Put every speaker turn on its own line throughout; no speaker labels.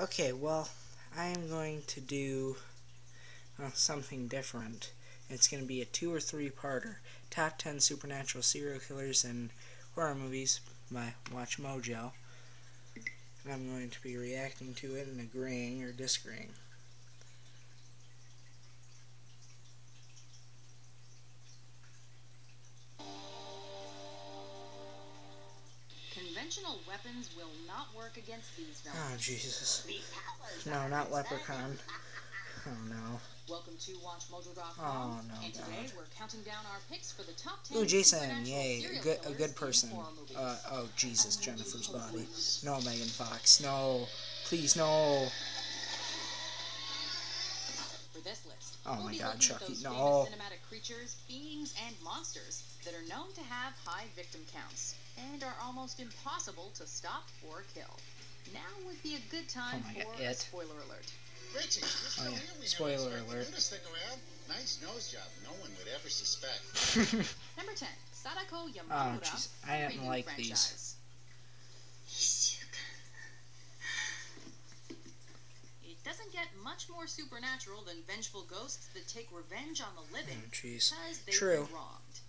Okay, well, I am going to do something different. It's going to be a 2 or 3-parter. Top 10 Supernatural Serial Killers and Horror Movies by WatchMojo. And I'm going to be reacting to it and agreeing or disagreeing.
Conventional weapons will not work against these villains.
Oh, Jesus. No, not Leprechaun. Oh, no.
Welcome to WatchMojo.com.
Oh, no,
and today
God.
we're counting down our picks for the top 10
Ooh, Jason,
supernatural
yay.
serial
A good person. Oh, Jesus, Jennifer's body. No, Megan Fox. No. Please, no.
For this list,
Oh
we'll
my
be
God,
looking
Chucky,
at those
no.
famous cinematic creatures, beings, and monsters that are known to have high victim counts and are almost impossible to stop or kill. Now would be a good time for a spoiler alert.
Richie,
Oh, yeah. Spoiler alert.
Nice nose job. No one would ever suspect.
Number 10, Sadako
Oh,
Yamamura.
jeez. I didn't like these.
It doesn't get much more supernatural than vengeful ghosts that take revenge on the living
jeez.
because they've
True.
been wronged.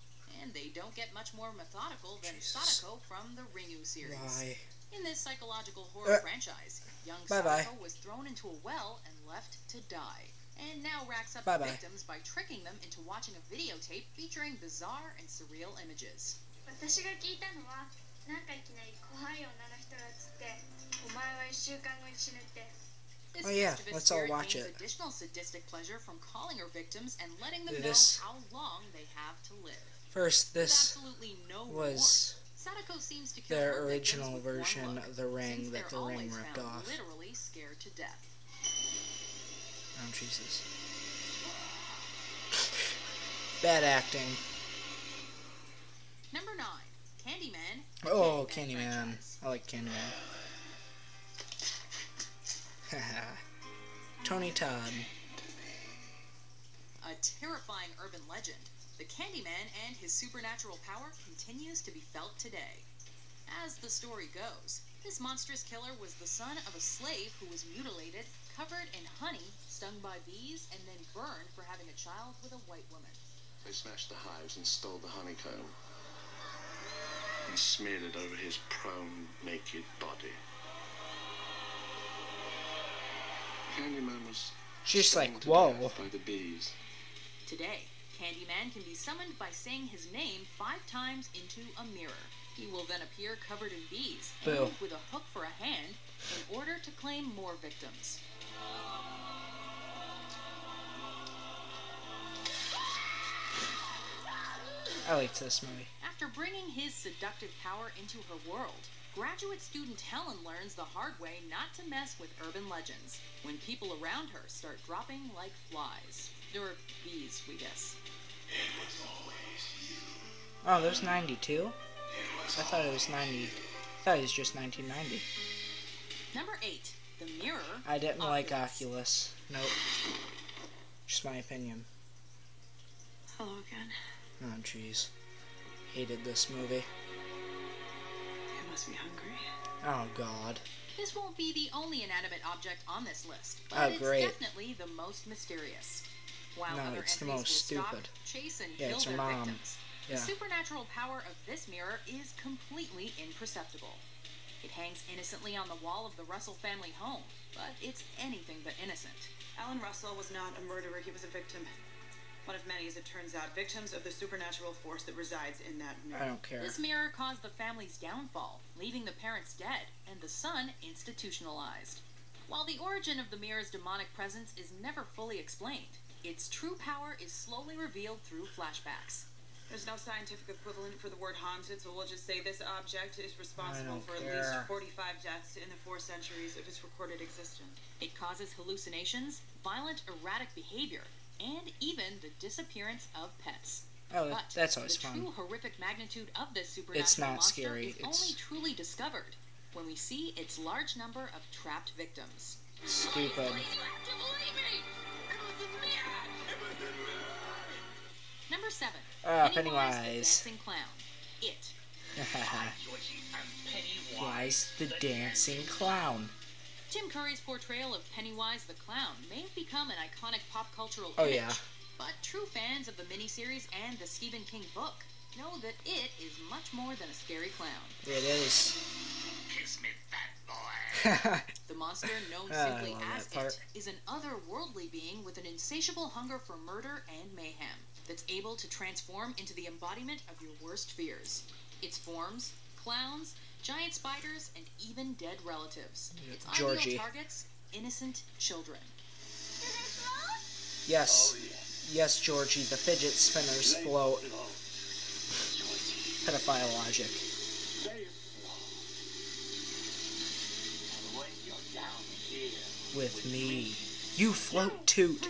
And they don't get much more methodical than
Jesus.
Sadako from the Ringu series.
Why?
In this psychological horror franchise, young Sadako was thrown into a well and left to die, and now racks up victims by tricking them into watching a videotape featuring bizarre and surreal images. This
Oh yeah, let's all watch it.
Additional sadistic pleasure from calling her victims and letting them know how long they have to live.
First, this was
Sadako seems to kill
their original version of The Ring that The Ring ripped off.
Literally scared to death.
Oh, Jesus. Bad acting.
Number 9, Candyman.
Oh, Candyman. I like Candyman. Tony Todd.
A terrifying urban legend, the Candyman and his supernatural power continues to be felt today. As the story goes, this monstrous killer was the son of a slave who was mutilated, covered in honey, stung by bees, and then burned for having a child with a white woman.
They smashed the hives and stole the honeycomb and smeared it over his prone, naked body. Candyman was
just like, whoa.
By the bees.
Today, Candyman can be summoned by saying his name 5 times into a mirror. He will then appear covered in bees and with a hook for a hand in order to claim more victims.
I liked this movie.
After bringing his seductive power into her world, graduate student Helen learns the hard way not to mess with urban legends when people around her start dropping like flies. Or bees, we guess.
Oh, there's 92? I thought it was 90. I thought it was just 1990.
Number 8, The Mirror.
I didn't like Oculus. Nope. Just my opinion.
Hello again.
Oh, jeez. Hated this movie.
You must be hungry.
Oh, God.
This won't be the only inanimate object on this list, but it's definitely the most mysterious. While
no,
other
it's the
entities
most
will
stupid.
Stalk, chase, and
yeah,
kill
it's her
their
mom.
victims,
yeah.
The supernatural power of this mirror is completely imperceptible. It hangs innocently on the wall of the Russell family home, but it's anything but innocent.
Alan Russell was not a murderer, he was a victim. One of many, as it turns out, victims of the supernatural force that resides in that mirror.
I don't care.
This mirror caused the family's downfall, leaving the parents dead and the son institutionalized. While the origin of the mirror's demonic presence is never fully explained, its true power is slowly revealed through flashbacks.
There's no scientific equivalent for the word haunted, so we'll just say this object is responsible for at least 45 deaths in the 4 centuries of its recorded existence.
It causes hallucinations, violent, erratic behavior, and even the disappearance of pets.
Oh,
but
that's always fun.
The true horrific magnitude of this supernatural
it's not
monster
scary.
is only truly discovered when we see its large number of trapped victims.
Stupid.
Number 7.
Pennywise.
The Dancing Clown. It.
Pennywise the Dancing Clown.
Tim Curry's portrayal of Pennywise the Clown may have become an iconic pop cultural
Oh
image,
yeah.
but true fans of the miniseries and the Stephen King book know that it is much more than a scary clown.
It is.
Kiss me, fat boy.
The monster, known
I
simply
love
as
that part.
It, is an otherworldly being with an insatiable hunger for murder and mayhem that's able to transform into the embodiment of your worst fears. Its forms, clowns, giant spiders, and even dead relatives. Its
Georgie.
ideal targets, innocent children.
Yes.
Oh, yes.
Yes, Georgie, the fidget spinners float. Pedophile logic.
They float. And when you're down here
With me. You float, toot.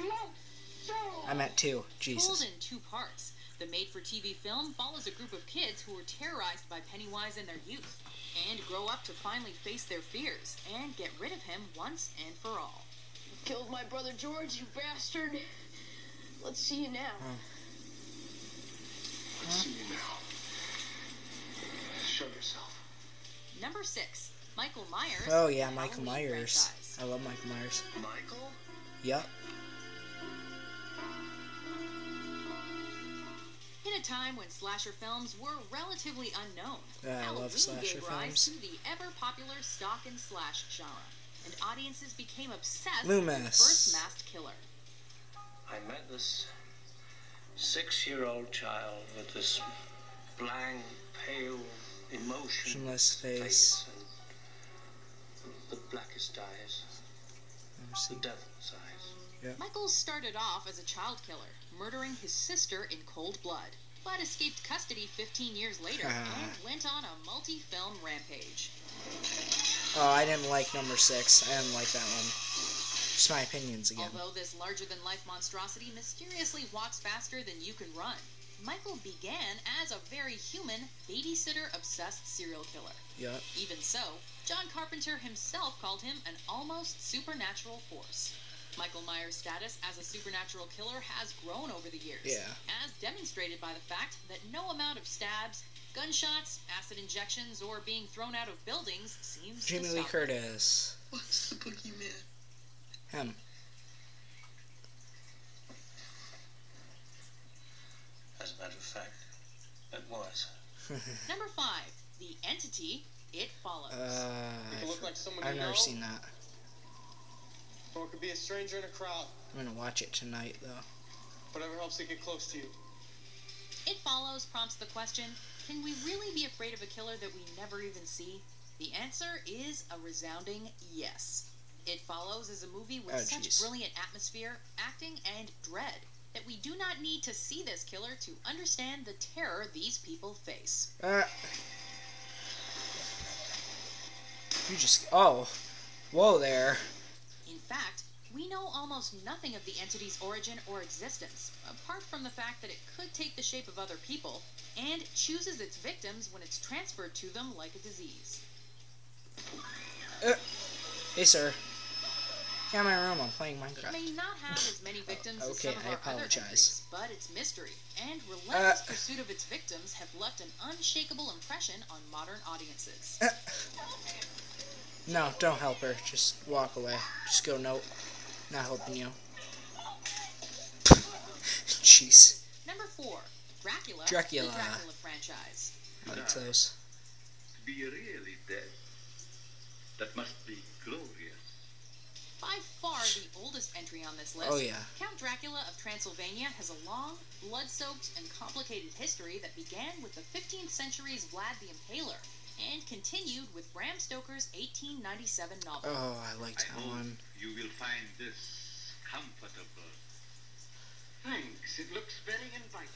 I'm at 2.
Told
Jesus.
in 2 parts, the made-for-TV film follows a group of kids who were terrorized by Pennywise in their youth, and grow up to finally face their fears and get rid of him once and for all.
Killed my brother George, you bastard. Let's see you now.
Let's see you now. Show yourself.
Number 6, Michael Myers.
Oh yeah,
the
Michael
Halloween
Myers.
franchise.
I love Michael Myers.
Michael?
Yup.
In a time when slasher films were relatively unknown,
I
Halloween
love slasher
gave rise
films.
to the ever-popular stalk and slash genre, and audiences became obsessed
Loomis.
with the first masked killer.
I met this 6-year-old child with this blank, pale,
Emotionless
emotionless
face.
and the blackest eyes,
Never
the
seen.
devil's eyes.
Michael started off as a child killer, murdering his sister in cold blood, but escaped custody 15 years later and went on a multi-film rampage.
Oh, I didn't like number 6. I didn't like that one. Just my opinions again.
Although this larger-than-life monstrosity mysteriously walks faster than you can run, Michael began as a very human, babysitter-obsessed serial killer.
Yup.
Even so, John Carpenter himself called him an almost supernatural force. Michael Myers' status as a supernatural killer has grown over the years,
Yeah.
as demonstrated by the fact that no amount of stabs, gunshots, acid injections, or being thrown out of buildings seems
Jamie
to
Lee
stop him.
Curtis.
What's the boogeyman?
Him.
As a matter of fact, it was.
Number 5, The Entity, It Follows.
It could look like someone
I've
you
never
know,
seen that.
or it could be a stranger in a crowd.
I'm gonna watch it tonight, though.
Whatever helps it get close to you.
It Follows prompts the question, can we really be afraid of a killer that we never even see? The answer is a resounding yes. It Follows is a movie with such brilliant atmosphere, acting, and dread that we do not need to see this killer to understand the terror these people face.
You just... Oh. Whoa there.
In fact, we know almost nothing of the entity's origin or existence, apart from the fact that it could take the shape of other people, and chooses its victims when it's transferred to them like a disease.
Hey, sir. Get out of my room. I'm playing
It
Minecraft.
may not have as many victims as
Okay,
some of
I
our other
apologize.
entities, but its mystery and relentless pursuit of its victims have left an unshakable impression on modern audiences.
No, don't help her. Just walk away. Just go, nope. Not helping you. Jeez.
Number 4, Dracula,
Dracula.
the Dracula franchise.
I like those.
To be really dead, that must be glorious.
By far the oldest entry on this list,
Oh, yeah.
Count Dracula of Transylvania has a long, blood-soaked, and complicated history that began with the 15th century's Vlad the Impaler and continued with Bram Stoker's 1897 novel.
Oh, I liked
I
that
hope
one.
you will find this comfortable.
Thanks. It looks very inviting.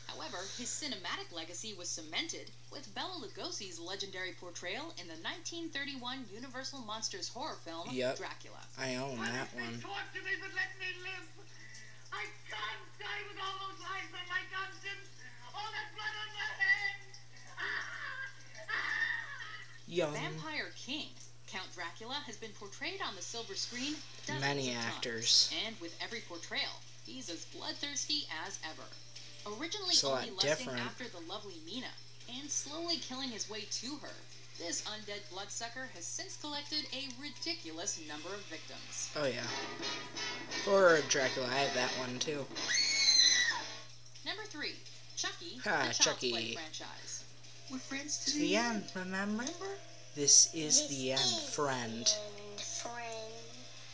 However, his cinematic legacy was cemented with Bela Lugosi's legendary portrayal in the 1931 Universal Monsters horror film,
Yep.
Dracula.
I own that one.
Talk to me, but let me live. I can't die with all those eyes on my conscience. All that blood on my hands.
Young.
Vampire King, Count Dracula has been portrayed on the silver screen dozens
Many
of times,
actors.
and with every portrayal, he's as bloodthirsty as ever. Originally
It's a lot
only lusting
different.
after the lovely Mina, and slowly killing his way to her, This undead bloodsucker has since collected a ridiculous number of victims.
Oh yeah. Horror of Dracula, I have that one too.
Number 3, Chucky,
Ha,
the Child's
Chucky.
Play franchise.
We're friends
It's the end, remember? This is the end, friend.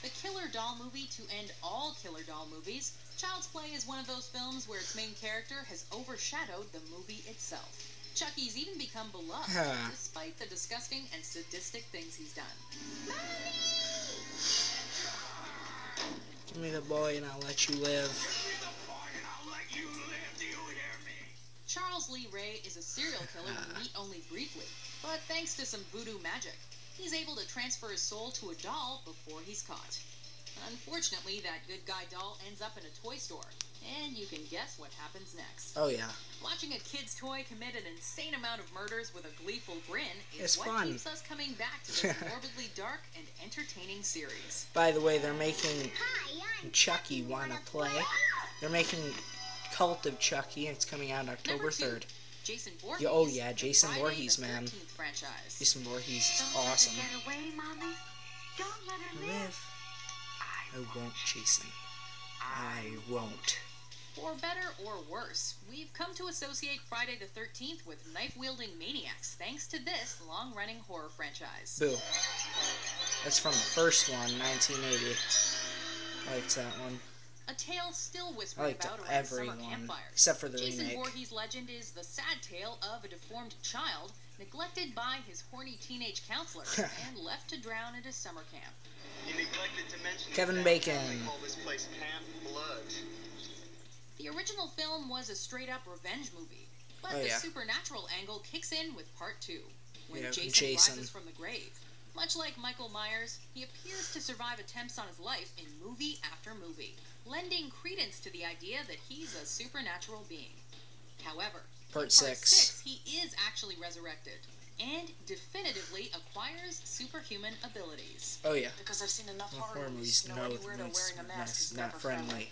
The Killer Doll movie to end all Killer Doll movies, Child's Play is one of those films where its main character has overshadowed the movie itself. Chucky's even become beloved, despite the disgusting and sadistic things he's done.
Give me the boy and I'll let you live.
Charles Lee Ray is a serial killer we meet only briefly, but thanks to some voodoo magic, he's able to transfer his soul to a doll before he's caught. Unfortunately, that good guy doll ends up in a toy store, and you can guess what happens next.
Oh yeah.
Watching a kid's toy commit an insane amount of murders with a gleeful grin is
It's
what
fun.
keeps us coming back to this morbidly dark and entertaining series.
By the way, they're making Chucky Wanna Play. They're making Cult of Chucky, and it's coming out October 3rd.
Jason Voorhees.
Oh yeah, Jason
Friday
Voorhees,
the
man.
13th franchise.
Jason Voorhees is awesome.
Get away, Mommy. Don't let her
Live. I won't, Jason. I won't.
For better or worse, we've come to associate Friday the 13th with knife-wielding maniacs thanks to this long-running horror franchise.
Boo. That's from the first one, 1980. I liked that one.
A tale still
I
whispered
liked
about around
every
summer
one,
campfires.
except for the
Jason
remake.
Voorhees' legend is the sad tale of a deformed child neglected by his horny teenage counselor and left to drown at his summer camp.
You neglected to mention
Kevin
the
Bacon.
fact that they call this place Camp Blood.
The original film was a straight-up revenge movie, but
Oh,
the
yeah.
supernatural angle kicks in with part 2, when
Yeah,
Jason rises from the grave. Much like Michael Myers, he appears to survive attempts on his life in movie after movie, lending credence to the idea that he's a supernatural being. However,
Part
in
6.
he is actually resurrected, and definitively acquires superhuman abilities.
Oh yeah.
Because I've seen enough
Well,
horror movies to know any weirdo wearing a mask is never
not friendly.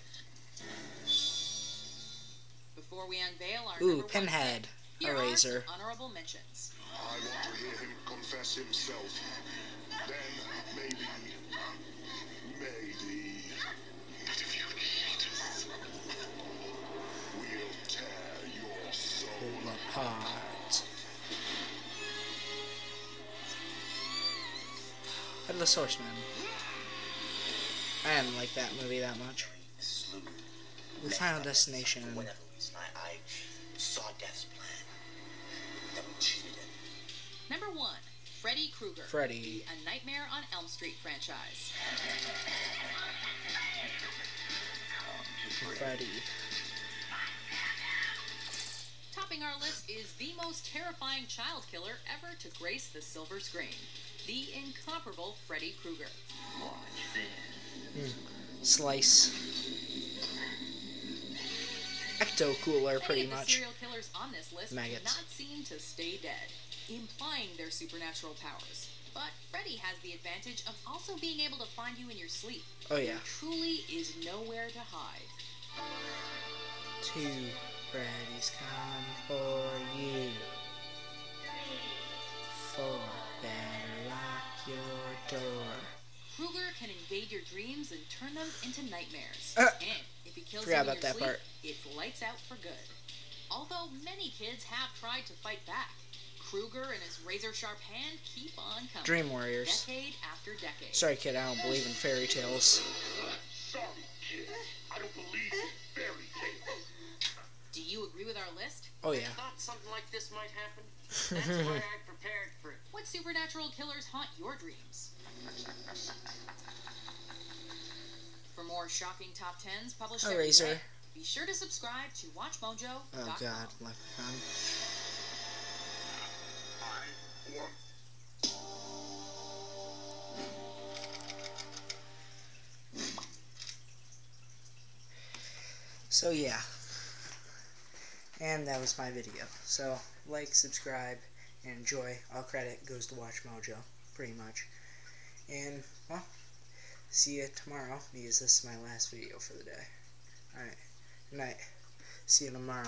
Before we unveil our
Ooh,
number one
Pinhead.
pick, here are
Eraser.
some honorable mentions.
I want to hear him confess himself. Then maybe, but if you need, we'll tear your soul
Apart. Headless Horseman. I didn't like that movie that much. The Final Destination.
For whatever reason, I saw Death's plan. That we cheated it.
Number 1, Freddy Krueger.
Freddy.
A Nightmare on Elm Street franchise.
Freddy.
Topping our list is the most terrifying child killer ever to grace the silver screen. The incomparable Freddy Krueger.
Slice. Ecto Cooler, pretty
Many of the
much.
serial killers on this list
Maggots.
cannot seem to stay dead, implying their supernatural powers. But Freddy has the advantage of also being able to find you in your sleep.
Oh yeah.
There truly is nowhere to hide.
2. Freddy's coming for you. 4. Better lock your door.
Krueger can invade your dreams and turn them into nightmares.
And
if he kills you
forgot
in
about
your
that
sleep,
part.
it's lights out for good. Although many kids have tried to fight back, Krueger and his razor-sharp hand keep on coming.
Dream Warriors.
Decade after decade.
Sorry, kid, I don't believe in fairy tales.
Sorry, kid. I don't believe in fairy tales.
Do you agree with our list?
Oh yeah.
I thought something like this might happen. That's why I prepared for it.
What supernatural killers haunt your dreams? For more shocking top 10s published every
Eraser.
day, be sure to subscribe to WatchMojo.com.
Oh god, Leprechaun. So yeah. And that was my video. So, like, subscribe, and enjoy. All credit goes to WatchMojo, pretty much. And, well, see you tomorrow, because this is my last video for the day. Alright, good night. See you tomorrow.